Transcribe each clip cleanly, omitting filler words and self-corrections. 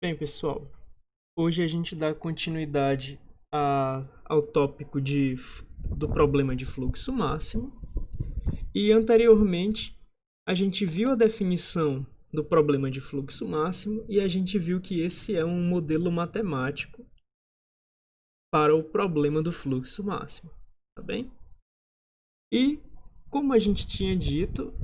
Bem, pessoal, hoje a gente dá continuidade ao tópico do problema de fluxo máximo e anteriormente a gente viu a definição do problema de fluxo máximo e a gente viu que esse é um modelo matemático para o problema do fluxo máximo, tá bem? E como a gente tinha dito,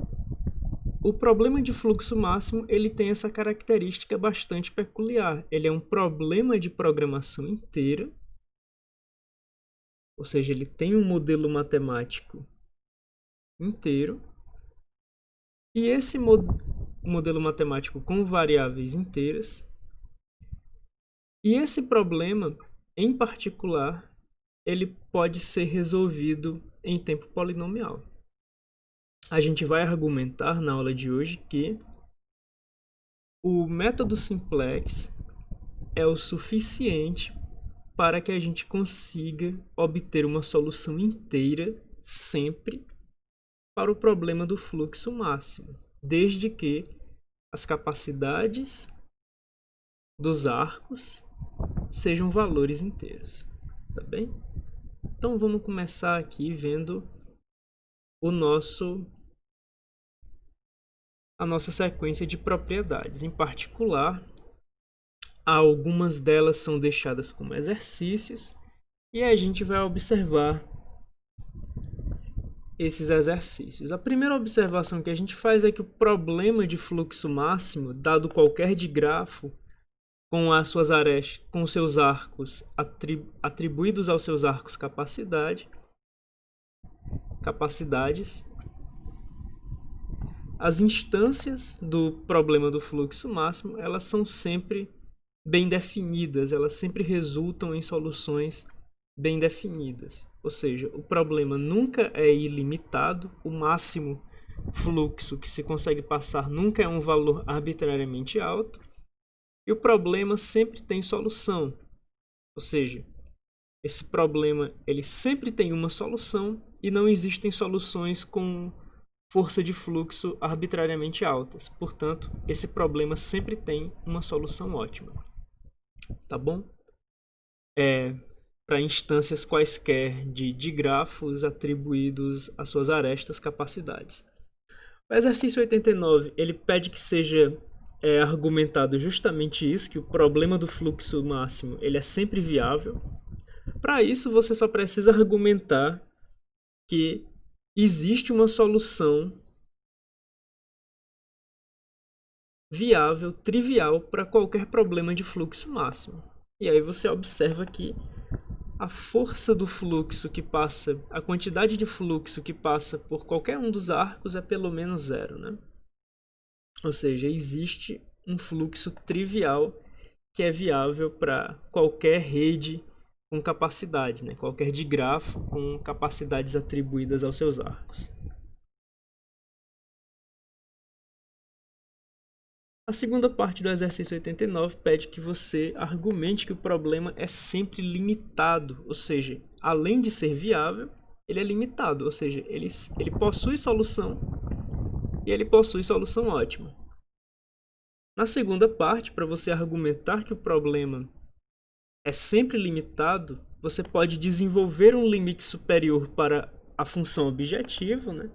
o problema de fluxo máximo ele tem essa característica bastante peculiar. Ele é um problema de programação inteira, ou seja, ele tem um modelo matemático inteiro, e esse modelo matemático com variáveis inteiras, e esse problema, em particular, ele pode ser resolvido em tempo polinomial. A gente vai argumentar na aula de hoje que o método simplex é o suficiente para que a gente consiga obter uma solução inteira sempre para o problema do fluxo máximo, desde que as capacidades dos arcos sejam valores inteiros, tá bem? Então vamos começar aqui vendo a nossa sequência de propriedades. Em particular, algumas delas são deixadas como exercícios e a gente vai observar esses exercícios. A primeira observação que a gente faz é que o problema de fluxo máximo, dado qualquer digrafo, com as suas arestas, com seus arcos atribuídos aos seus arcos capacidades, as instâncias do problema do fluxo máximo, elas são sempre bem definidas, elas sempre resultam em soluções bem definidas. Ou seja, o problema nunca é ilimitado, o máximo fluxo que se consegue passar nunca é um valor arbitrariamente alto, e o problema sempre tem solução. Ou seja, esse problema ele sempre tem uma solução e não existem soluções com força de fluxo arbitrariamente altas. Portanto, esse problema sempre tem uma solução ótima. Tá bom? Para instâncias quaisquer de grafos atribuídos às suas arestas capacidades. O exercício 89 ele pede que seja argumentado justamente isso, que o problema do fluxo máximo ele é sempre viável. Para isso, você só precisa argumentar que existe uma solução viável, trivial, para qualquer problema de fluxo máximo. E aí você observa que a força do fluxo que passa, a quantidade de fluxo que passa por qualquer um dos arcos é pelo menos zero, né? Ou seja, existe um fluxo trivial que é viável para qualquer rede com capacidades, né? Qualquer digrafo com capacidades atribuídas aos seus arcos. A segunda parte do exercício 89 pede que você argumente que o problema é sempre limitado, ou seja, além de ser viável, ele é limitado, ou seja, ele possui solução e ele possui solução ótima. Na segunda parte, para você argumentar que o problema é sempre limitado, você pode desenvolver um limite superior para a função objetivo, né?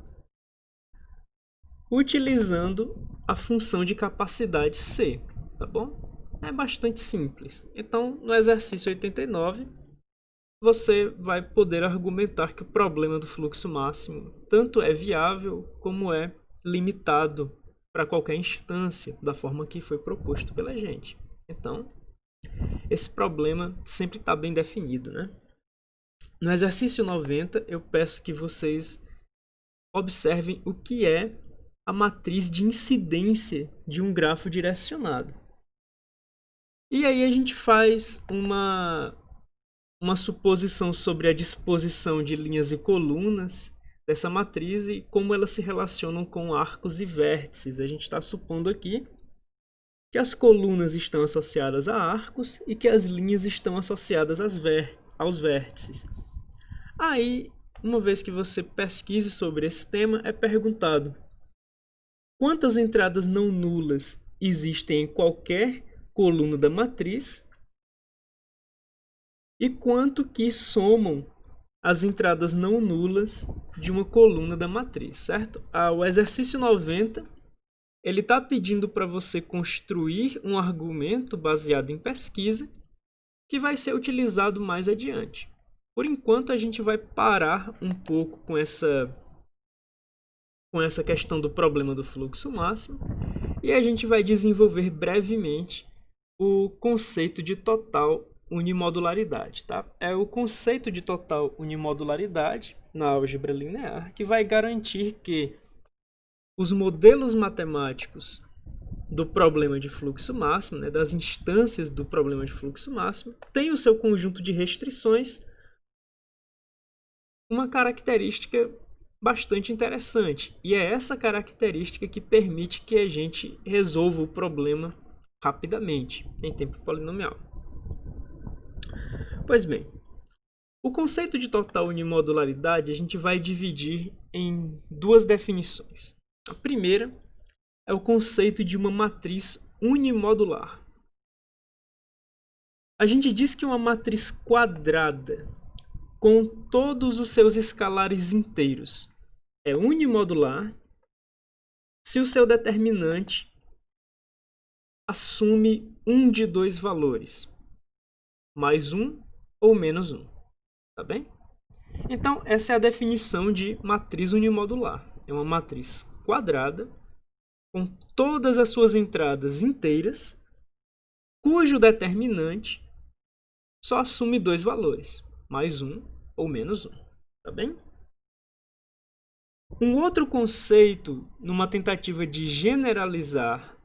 Utilizando a função de capacidade C, tá bom? É bastante simples. Então, no exercício 89, você vai poder argumentar que o problema do fluxo máximo tanto é viável como é limitado para qualquer instância, da forma que foi proposto pela gente. Então, esse problema sempre está bem definido, né? No exercício 90, eu peço que vocês observem o que é a matriz de incidência de um grafo direcionado. E aí a gente faz uma suposição sobre a disposição de linhas e colunas dessa matriz e como elas se relacionam com arcos e vértices. A gente está supondo aqui que as colunas estão associadas a arcos e que as linhas estão associadas aos vértices. Aí, uma vez que você pesquise sobre esse tema, é perguntado: quantas entradas não nulas existem em qualquer coluna da matriz e quanto que somam as entradas não nulas de uma coluna da matriz, certo? O exercício 90, ele está pedindo para você construir um argumento baseado em pesquisa que vai ser utilizado mais adiante. Por enquanto, a gente vai parar um pouco com essa questão do problema do fluxo máximo e a gente vai desenvolver brevemente o conceito de total unimodularidade, tá? É o conceito de total unimodularidade na álgebra linear que vai garantir que os modelos matemáticos do problema de fluxo máximo, né, das instâncias do problema de fluxo máximo, têm o seu conjunto de restrições, uma característica bastante interessante. E é essa característica que permite que a gente resolva o problema rapidamente, em tempo polinomial. Pois bem, o conceito de total unimodularidade a gente vai dividir em duas definições. A primeira é o conceito de uma matriz unimodular. A gente diz que uma matriz quadrada com todos os seus escalares inteiros é unimodular se o seu determinante assume um de dois valores, mais um ou menos um, tá bem? Então, essa é a definição de matriz unimodular. É uma matriz quadrada com todas as suas entradas inteiras, cujo determinante só assume dois valores, mais um ou menos um, tá bem? Um outro conceito, numa tentativa de generalizar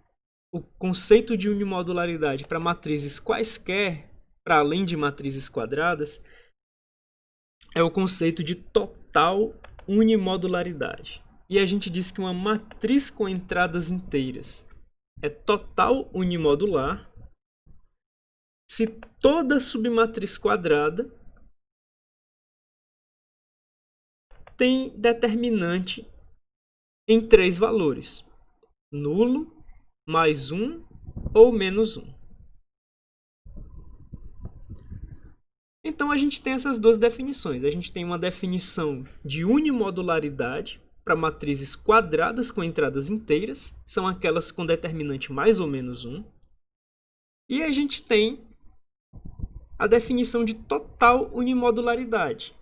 o conceito de unimodularidade para matrizes quaisquer, para além de matrizes quadradas, é o conceito de total unimodularidade. E a gente diz que uma matriz com entradas inteiras é total unimodular se toda submatriz quadrada tem determinante em três valores: nulo, mais um ou menos um. Então a gente tem essas duas definições. A gente tem uma definição de unimodularidade para matrizes quadradas com entradas inteiras, são aquelas com determinante mais ou menos um. E a gente tem a definição de total unimodularidade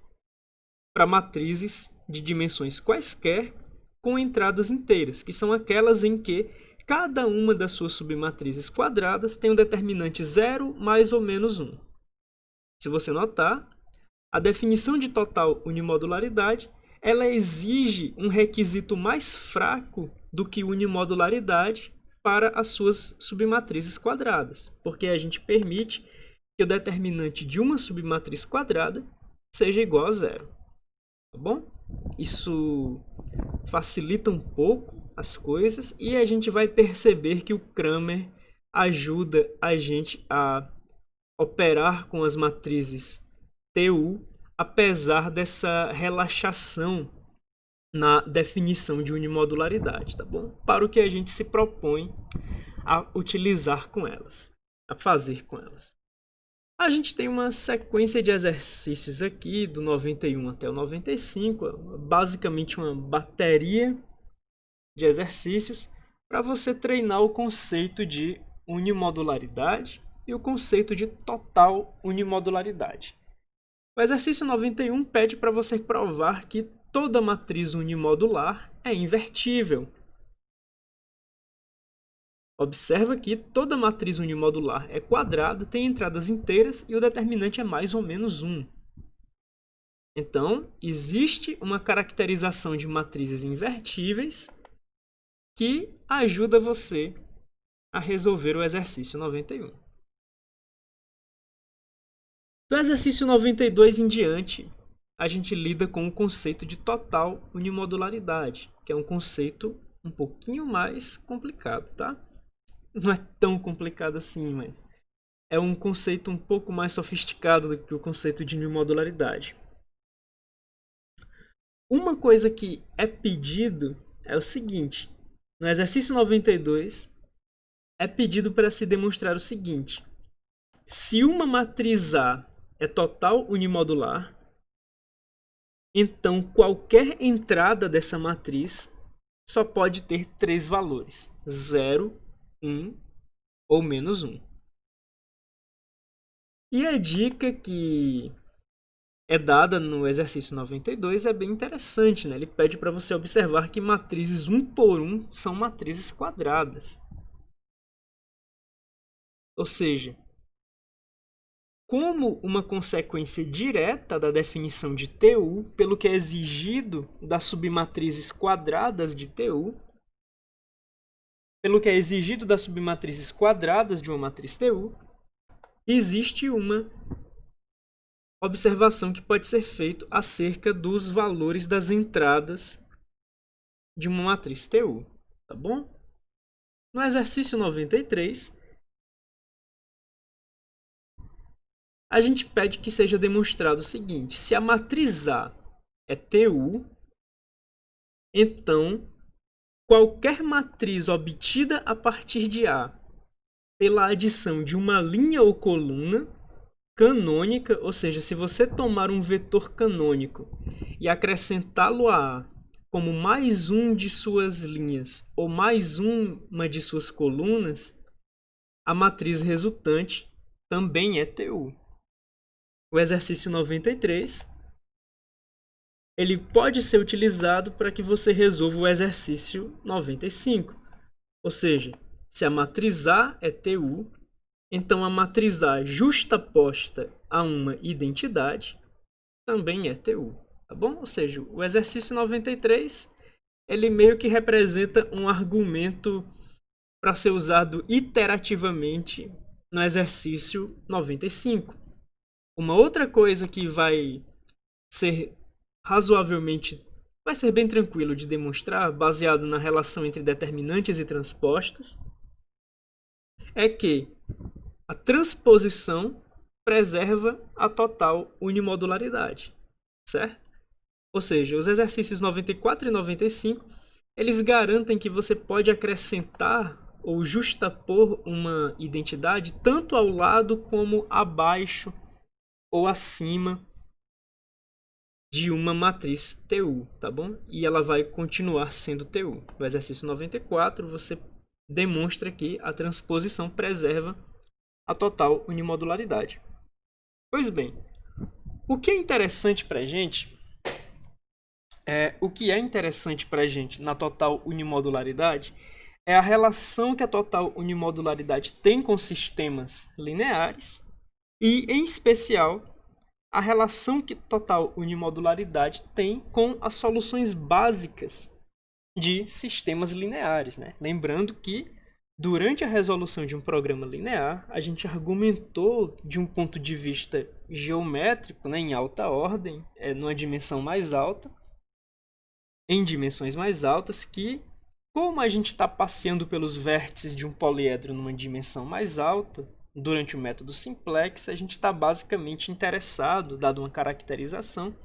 para matrizes de dimensões quaisquer com entradas inteiras, que são aquelas em que cada uma das suas submatrizes quadradas tem um determinante 0 mais ou menos 1. Se você notar, a definição de total unimodularidade ela exige um requisito mais fraco do que unimodularidade para as suas submatrizes quadradas, porque a gente permite que o determinante de uma submatriz quadrada seja igual a 0. Tá bom? Isso facilita um pouco as coisas e a gente vai perceber que o Cramer ajuda a gente a operar com as matrizes TU, apesar dessa relaxação na definição de unimodularidade, tá bom? Para o que a gente se propõe a utilizar com elas, a fazer com elas. A gente tem uma sequência de exercícios aqui, do 91 até o 95, basicamente uma bateria de exercícios para você treinar o conceito de unimodularidade e o conceito de total unimodularidade. O exercício 91 pede para você provar que toda matriz unimodular é invertível. Observa que toda matriz unimodular é quadrada, tem entradas inteiras e o determinante é mais ou menos 1. Então, existe uma caracterização de matrizes invertíveis que ajuda você a resolver o exercício 91. Do exercício 92 em diante, a gente lida com o conceito de total unimodularidade, que é um conceito um pouquinho mais complicado, tá? Não é tão complicado assim, mas é um conceito um pouco mais sofisticado do que o conceito de unimodularidade. Uma coisa que é pedido é o seguinte: no exercício 92, é pedido para se demonstrar o seguinte: se uma matriz A é total unimodular, então qualquer entrada dessa matriz só pode ter 3 valores: 0, 1 ou menos 1. E a dica que é dada no exercício 92 é bem interessante, né? Ele pede para você observar que matrizes 1 por 1 são matrizes quadradas. Ou seja, como uma consequência direta da definição de TU, pelo que é exigido das submatrizes quadradas de TU, pelo que é exigido das submatrizes quadradas de uma matriz TU, existe uma observação que pode ser feita acerca dos valores das entradas de uma matriz TU, tá bom? No exercício 93, a gente pede que seja demonstrado o seguinte: se a matriz A é TU, então qualquer matriz obtida a partir de A pela adição de uma linha ou coluna canônica, ou seja, se você tomar um vetor canônico e acrescentá-lo a A como mais um de suas linhas ou mais uma de suas colunas, a matriz resultante também é TU. O exercício 93, ele pode ser utilizado para que você resolva o exercício 95. Ou seja, se a matriz A é TU, então a matriz A justaposta a uma identidade também é TU, tá bom? Ou seja, o exercício 93, ele meio que representa um argumento para ser usado iterativamente no exercício 95. Uma outra coisa que vai ser bem tranquilo de demonstrar, baseado na relação entre determinantes e transpostas, é que a transposição preserva a total unimodularidade, certo? Ou seja, os exercícios 94 e 95, eles garantem que você pode acrescentar ou justapor uma identidade tanto ao lado como abaixo ou acima de uma matriz TU, tá bom? E ela vai continuar sendo TU. No exercício 94, você demonstra que a transposição preserva a total unimodularidade. Pois bem, o que é interessante para a gente na total unimodularidade é a relação que a total unimodularidade tem com sistemas lineares e, em especial, a relação que total unimodularidade tem com as soluções básicas de sistemas lineares, né? Lembrando que, durante a resolução de um programa linear, a gente argumentou de um ponto de vista geométrico, né, em alta ordem, numa dimensão mais alta, em dimensões mais altas, que, como a gente está passeando pelos vértices de um poliedro numa dimensão mais alta, durante o método simplex, a gente está basicamente interessado, dado uma caracterização,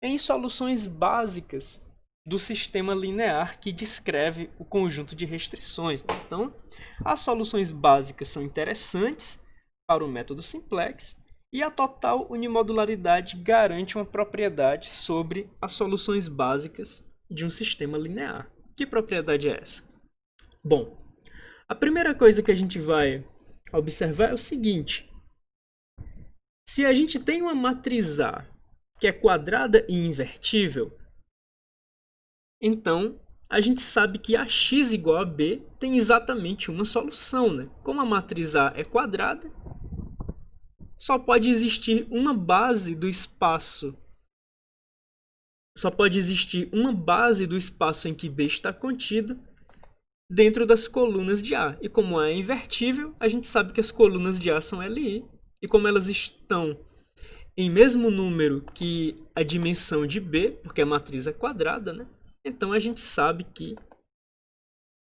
em soluções básicas do sistema linear que descreve o conjunto de restrições. Então, as soluções básicas são interessantes para o método simplex e a total unimodularidade garante uma propriedade sobre as soluções básicas de um sistema linear. Que propriedade é essa? Bom, a primeira coisa que a gente vai observar é o seguinte: se a gente tem uma matriz A que é quadrada e invertível, então a gente sabe que AX igual a B tem exatamente uma solução, né? Como a matriz A é quadrada, só pode existir uma base do espaço em que B está contido dentro das colunas de A. E como A é invertível, a gente sabe que as colunas de A são LI. E como elas estão em mesmo número que a dimensão de B, porque a matriz é quadrada, né? Então a gente sabe que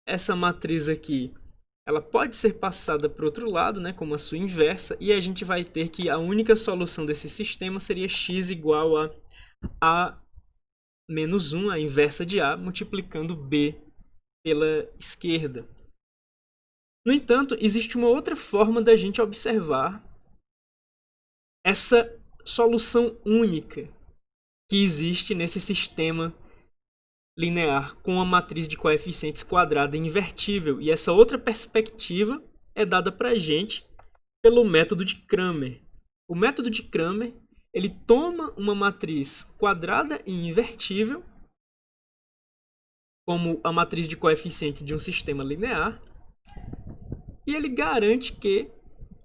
essa matriz aqui, ela pode ser passada para o outro lado, né, como a sua inversa, e a gente vai ter que a única solução desse sistema seria x igual a menos 1, a inversa de A, multiplicando B pela esquerda. No entanto, existe uma outra forma da gente observar essa solução única que existe nesse sistema linear com a matriz de coeficientes quadrada e invertível. E essa outra perspectiva é dada para a gente pelo método de Cramer. O método de Cramer, ele toma uma matriz quadrada e invertível, como a matriz de coeficientes de um sistema linear, e ele garante que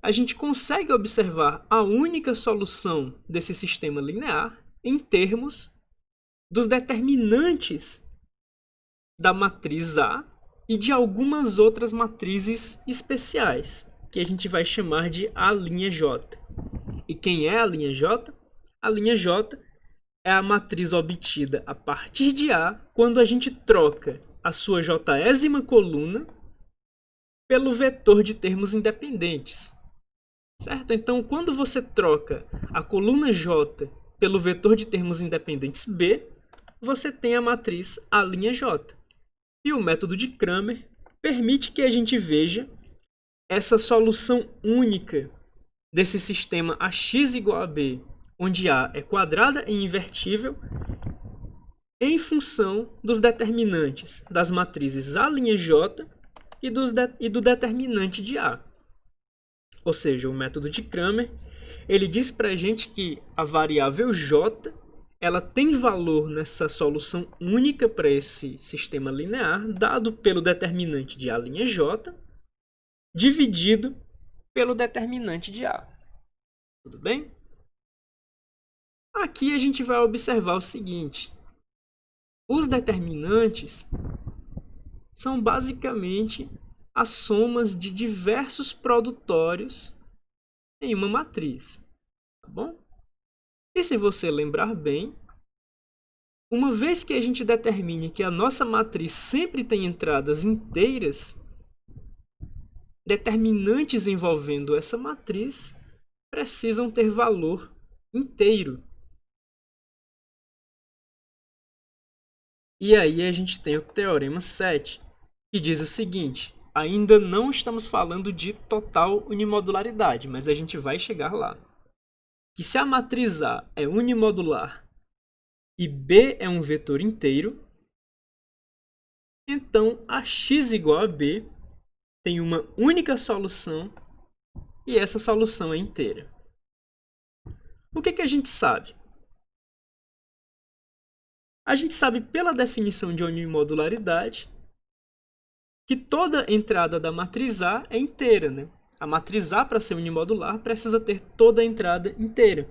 a gente consegue observar a única solução desse sistema linear em termos dos determinantes da matriz A e de algumas outras matrizes especiais, que a gente vai chamar de A'J. E quem é a linha J? A linha J é a matriz obtida a partir de A quando a gente troca a sua jésima coluna pelo vetor de termos independentes. Certo? Então, quando você troca a coluna J pelo vetor de termos independentes B, você tem a matriz A'J. E o método de Cramer permite que a gente veja essa solução única desse sistema AX igual a B, onde A é quadrada e invertível, em função dos determinantes das matrizes A'J e do determinante de A. Ou seja, o método de Cramer, ele diz para a gente que a variável J ela tem valor nessa solução única para esse sistema linear, dado pelo determinante de A'J, dividido pelo determinante de A. Tudo bem? Aqui a gente vai observar o seguinte. Os determinantes são basicamente as somas de diversos produtórios em uma matriz. Tá bom? E se você lembrar bem, uma vez que a gente determine que a nossa matriz sempre tem entradas inteiras, determinantes envolvendo essa matriz precisam ter valor inteiro. E aí a gente tem o teorema 7, que diz o seguinte: ainda não estamos falando de total unimodularidade, mas a gente vai chegar lá. Que se a matriz A é unimodular e B é um vetor inteiro, então a x igual a B tem uma única solução e essa solução é inteira. O que a gente sabe? A gente sabe pela definição de unimodularidade que toda entrada da matriz A é inteira, né? A matriz A, para ser unimodular, precisa ter toda a entrada inteira.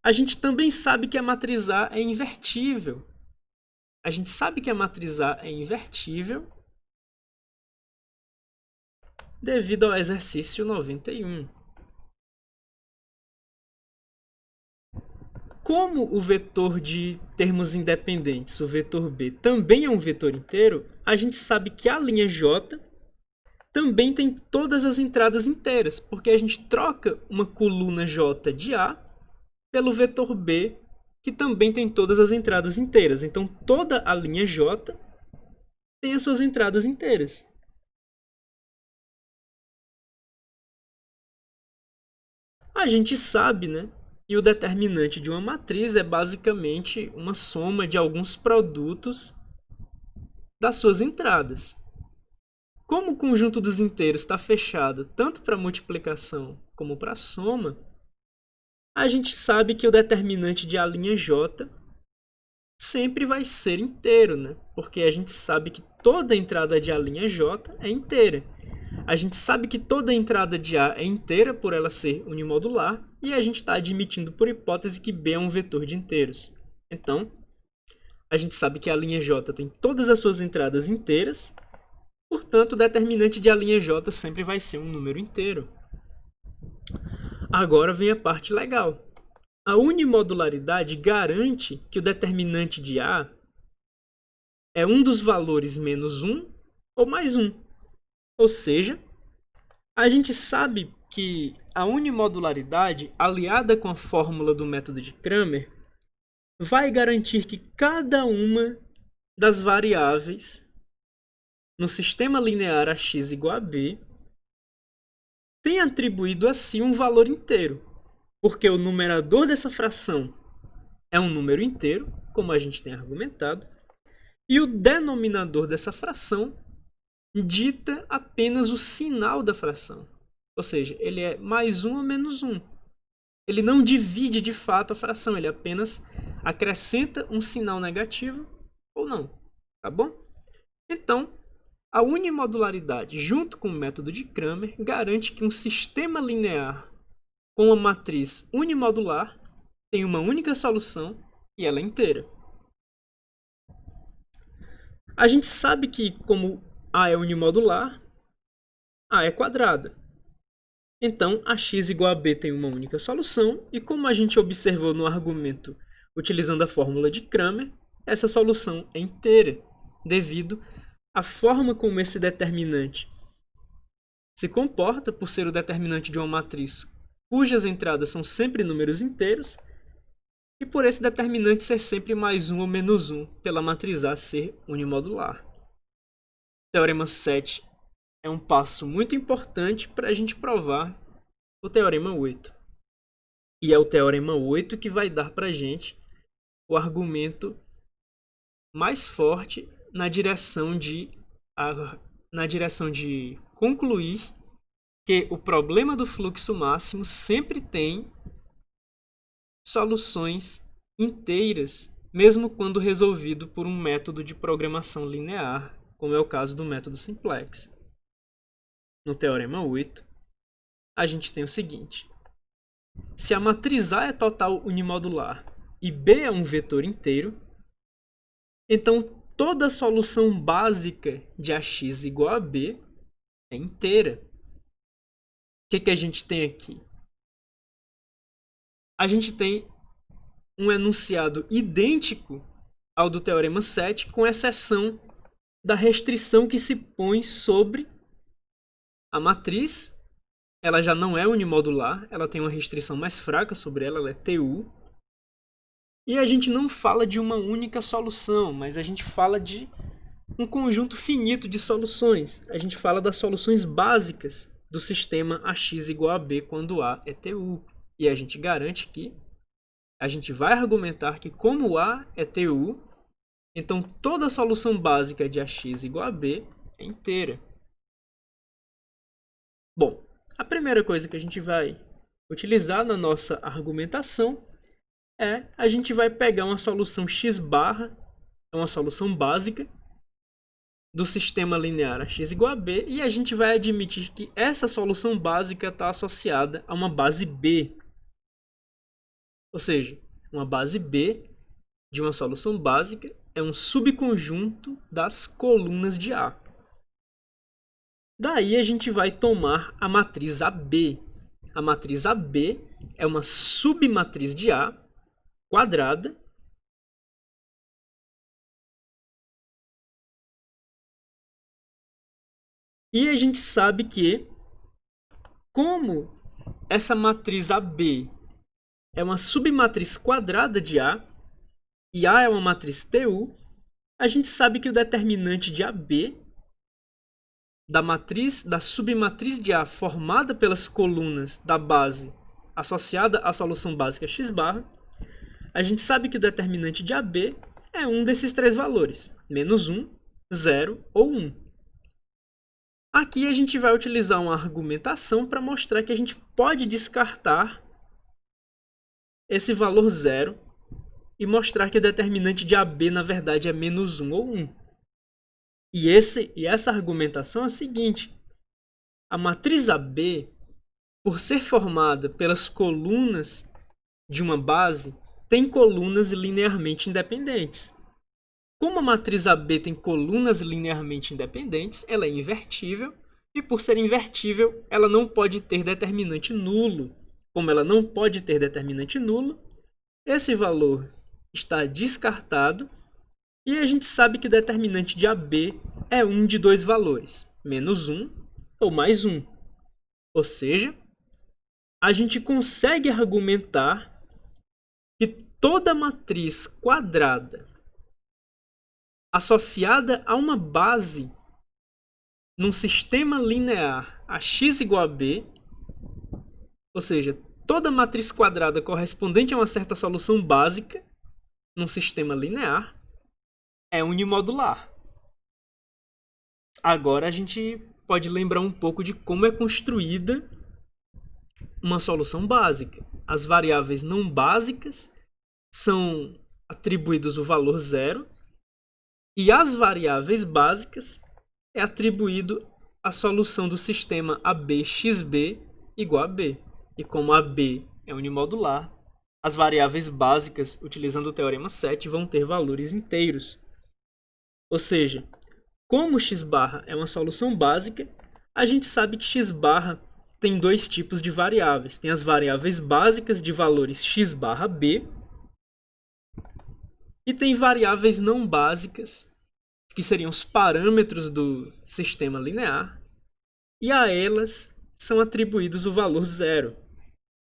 A gente também sabe que a matriz A é invertível. A gente sabe que a matriz A é invertível devido ao exercício 91. Como o vetor de termos independentes, o vetor B, também é um vetor inteiro, a gente sabe que a linha J também tem todas as entradas inteiras, porque a gente troca uma coluna J de A pelo vetor B, que também tem todas as entradas inteiras. Então, toda a linha J tem as suas entradas inteiras. A gente sabe, né, que o determinante de uma matriz é basicamente uma soma de alguns produtos das suas entradas. Como o conjunto dos inteiros está fechado tanto para multiplicação como para soma, a gente sabe que o determinante de A'J sempre vai ser inteiro, né? Porque a gente sabe que toda entrada de A'J é inteira. A gente sabe que toda entrada de A é inteira por ela ser unimodular e a gente está admitindo por hipótese que B é um vetor de inteiros. Então, a gente sabe que a linha J tem todas as suas entradas inteiras, portanto, o determinante de A'J sempre vai ser um número inteiro. Agora vem a parte legal. A unimodularidade garante que o determinante de A é um dos valores menos 1 ou mais 1. Ou seja, a gente sabe que a unimodularidade, aliada com a fórmula do método de Cramer, vai garantir que cada uma das variáveis no sistema linear ax igual a b, tem atribuído a si um valor inteiro, porque o numerador dessa fração é um número inteiro, como a gente tem argumentado, e o denominador dessa fração dita apenas o sinal da fração. Ou seja, ele é mais 1 ou menos 1. Ele não divide de fato a fração, ele apenas acrescenta um sinal negativo ou não. Tá bom? Então, a unimodularidade, junto com o método de Cramer, garante que um sistema linear com uma matriz unimodular tem uma única solução e ela é inteira. A gente sabe que, como A é unimodular, A é quadrada. Então, ax igual a b tem uma única solução, e como a gente observou no argumento utilizando a fórmula de Cramer, essa solução é inteira, devido à forma como esse determinante se comporta, por ser o determinante de uma matriz cujas entradas são sempre números inteiros, e por esse determinante ser sempre mais 1 ou menos 1, pela matriz A ser unimodular. O teorema 7 é um passo muito importante para a gente provar o teorema 8. E é o teorema 8 que vai dar para a gente o argumento mais forte na direção de concluir que o problema do fluxo máximo sempre tem soluções inteiras, mesmo quando resolvido por um método de programação linear, como é o caso do método simplex. No teorema 8, a gente tem o seguinte: se a matriz A é total unimodular e B é um vetor inteiro, então toda a solução básica de ax igual a b é inteira. O que a gente tem aqui? A gente tem um enunciado idêntico ao do teorema 7, com exceção da restrição que se põe sobre a matriz. Ela já não é unimodular, ela tem uma restrição mais fraca sobre ela, ela é TU. E a gente não fala de uma única solução, mas a gente fala de um conjunto finito de soluções. A gente fala das soluções básicas do sistema ax igual a b quando A é TU. E a gente garante que a gente vai argumentar que, como A é TU, então toda a solução básica de ax igual a b é inteira. Bom, a primeira coisa que a gente vai utilizar na nossa argumentação é a gente vai pegar uma solução x barra, é uma solução básica do sistema linear ax igual a b, e a gente vai admitir que essa solução básica está associada a uma base b. Ou seja, uma base b de uma solução básica é um subconjunto das colunas de A. Daí a gente vai tomar a matriz AB. A matriz AB é uma submatriz de A quadrada e a gente sabe que, como essa matriz AB é uma submatriz quadrada de A e A é uma matriz TU, a gente sabe que o determinante de AB da submatriz de A formada pelas colunas da base associada à solução básica x barra, a gente sabe que o determinante de AB é um desses três valores, menos 1, 0 ou 1. Aqui a gente vai utilizar uma argumentação para mostrar que a gente pode descartar esse valor 0 e mostrar que o determinante de AB, na verdade, é menos 1 ou 1. E essa argumentação é a seguinte: a matriz AB, por ser formada pelas colunas de uma base, tem colunas linearmente independentes. Como a matriz AB tem colunas linearmente independentes, ela é invertível, e por ser invertível, ela não pode ter determinante nulo. Como ela não pode ter determinante nulo, esse valor está descartado, e a gente sabe que o determinante de AB é um de dois valores, menos 1 ou mais 1. Ou seja, a gente consegue argumentar que toda matriz quadrada associada a uma base num sistema linear a x igual a b, ou seja, toda matriz quadrada correspondente a uma certa solução básica num sistema linear é unimodular. Agora a gente pode lembrar um pouco de como é construída uma solução básica. As variáveis não básicas são atribuídos o valor zero e às variáveis básicas é atribuído a solução do sistema ABXB igual a B. E como AB é unimodular, as variáveis básicas, utilizando o teorema 7, vão ter valores inteiros. Ou seja, como x barra é uma solução básica, a gente sabe que x barra tem dois tipos de variáveis. Tem as variáveis básicas de valores x barra b e tem variáveis não básicas, que seriam os parâmetros do sistema linear, e a elas são atribuídos o valor zero.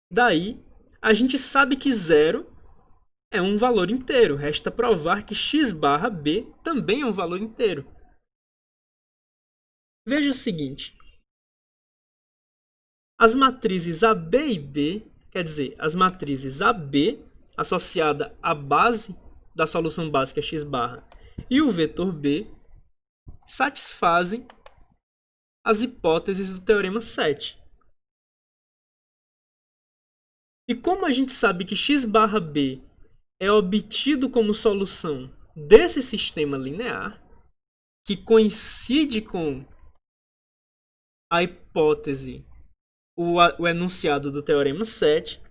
Daí, a gente sabe que zero é um valor inteiro. Resta provar que x barra b também é um valor inteiro. Veja o seguinte. As matrizes AB e B, quer dizer, as matrizes AB associada à base da solução básica x barra e o vetor B satisfazem as hipóteses do teorema 7. E como a gente sabe que x barra b é obtido como solução desse sistema linear, que coincide com a hipótese, o enunciado do teorema 7,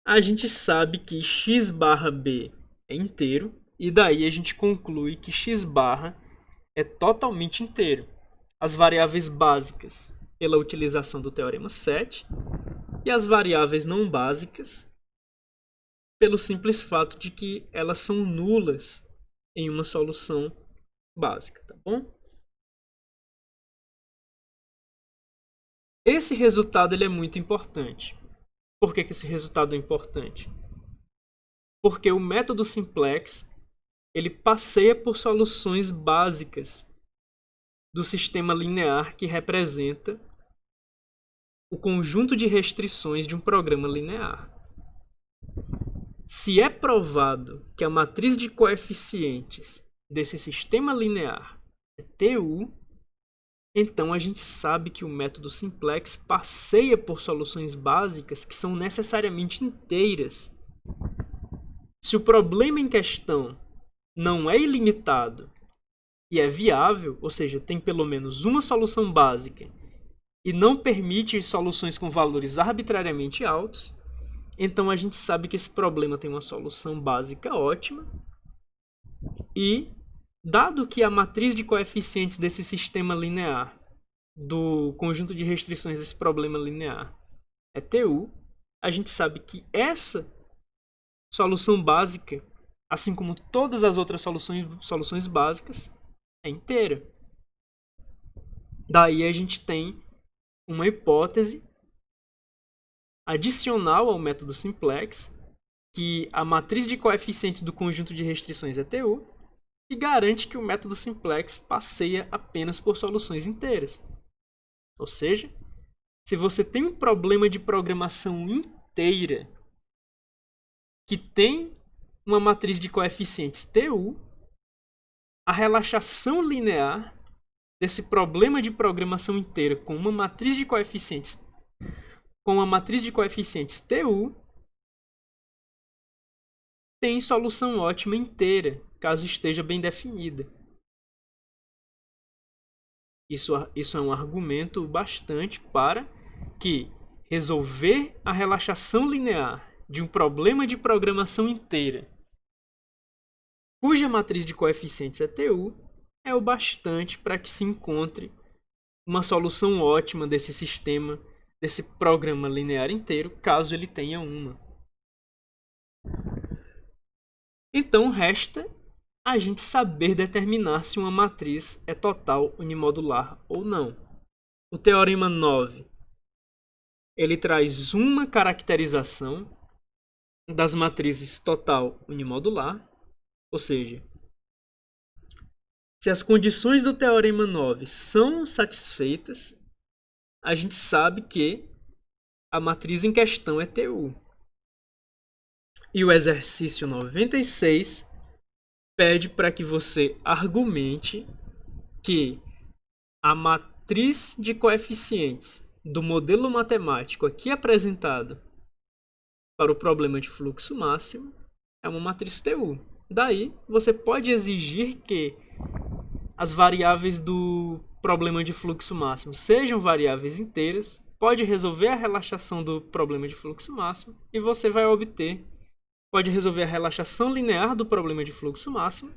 a gente sabe que x barra b é inteiro, e daí a gente conclui que x barra é totalmente inteiro. As variáveis básicas pela utilização do teorema 7 e as variáveis não básicas pelo simples fato de que elas são nulas em uma solução básica, tá bom? Esse resultado ele é muito importante. Por que esse resultado é importante? Porque o método simplex ele passeia por soluções básicas do sistema linear que representa o conjunto de restrições de um programa linear. Se é provado que a matriz de coeficientes desse sistema linear é TU, então a gente sabe que o método simplex passeia por soluções básicas que são necessariamente inteiras. Se o problema em questão não é ilimitado e é viável, ou seja, tem pelo menos uma solução básica e não permite soluções com valores arbitrariamente altos, então a gente sabe que esse problema tem uma solução básica ótima e, dado que a matriz de coeficientes desse sistema linear, do conjunto de restrições desse problema linear, é TU, a gente sabe que essa solução básica, assim como todas as outras soluções básicas, é inteira. Daí a gente tem uma hipótese adicional ao método simplex, que a matriz de coeficientes do conjunto de restrições é TU, e garante que o método simplex passeia apenas por soluções inteiras. Ou seja, se você tem um problema de programação inteira que tem uma matriz de coeficientes TU, a relaxação linear desse problema de programação inteira com uma matriz de coeficientes TU tem solução ótima inteira, caso esteja bem definida. Isso é um argumento bastante para que resolver a relaxação linear de um problema de programação inteira, cuja matriz de coeficientes é TU, é o bastante para que se encontre uma solução ótima desse sistema, desse programa linear inteiro, caso ele tenha uma. Então resta a gente saber determinar se uma matriz é total unimodular ou não. O teorema 9 ele traz uma caracterização das matrizes total unimodular, ou seja, Se as condições do Teorema 9 são satisfeitas, a gente sabe que a matriz em questão é TU. E o exercício 96 pede para que você argumente que a matriz de coeficientes do modelo matemático aqui apresentado para o problema de fluxo máximo é uma matriz TU. Daí, você pode exigir que as variáveis do problema de fluxo máximo sejam variáveis inteiras, pode resolver a relaxação do problema de fluxo máximo e você vai obter, pode resolver a relaxação linear do problema de fluxo máximo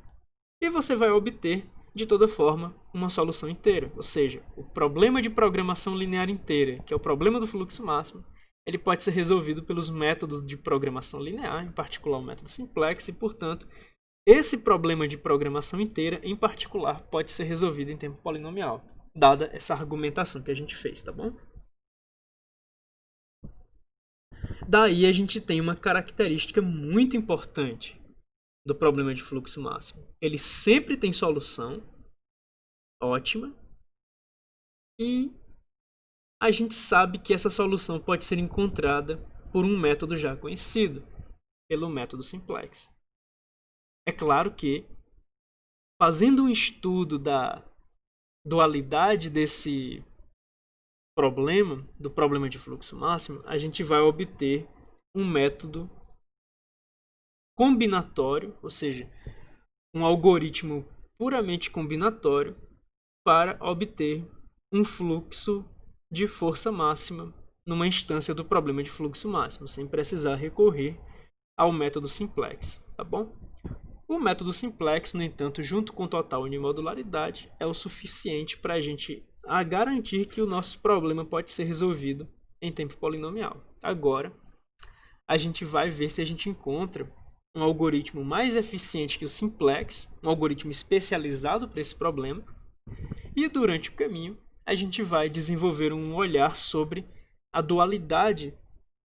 e você vai obter, de toda forma, uma solução inteira. Ou seja, o problema de programação linear inteira, que é o problema do fluxo máximo, ele pode ser resolvido pelos métodos de programação linear, em particular o método simplex, e, portanto, esse problema de programação inteira, em particular, pode ser resolvido em tempo polinomial, dada essa argumentação que a gente fez, tá bom? Daí a gente tem uma característica muito importante do problema de fluxo máximo. Ele sempre tem solução ótima e a gente sabe que essa solução pode ser encontrada por um método já conhecido, pelo método simplex. É claro que, fazendo um estudo da dualidade desse problema, do problema de fluxo máximo, a gente vai obter um método combinatório, ou seja, um algoritmo puramente combinatório para obter um fluxo de força máxima numa instância do problema de fluxo máximo, sem precisar recorrer ao método simplex, tá bom? O método simplex, no entanto, junto com total unimodularidade, é o suficiente para a gente garantir que o nosso problema pode ser resolvido em tempo polinomial. Agora, a gente vai ver se a gente encontra um algoritmo mais eficiente que o simplex, um algoritmo especializado para esse problema, e durante o caminho a gente vai desenvolver um olhar sobre a dualidade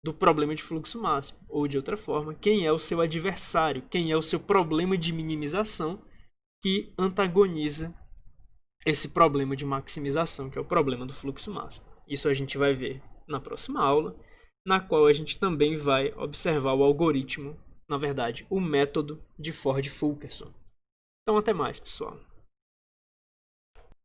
do problema de fluxo máximo, ou de outra forma, quem é o seu adversário, quem é o seu problema de minimização que antagoniza esse problema de maximização, que é o problema do fluxo máximo. Isso a gente vai ver na próxima aula, na qual a gente também vai observar o algoritmo, na verdade, o método de Ford-Fulkerson. Então, até mais, pessoal.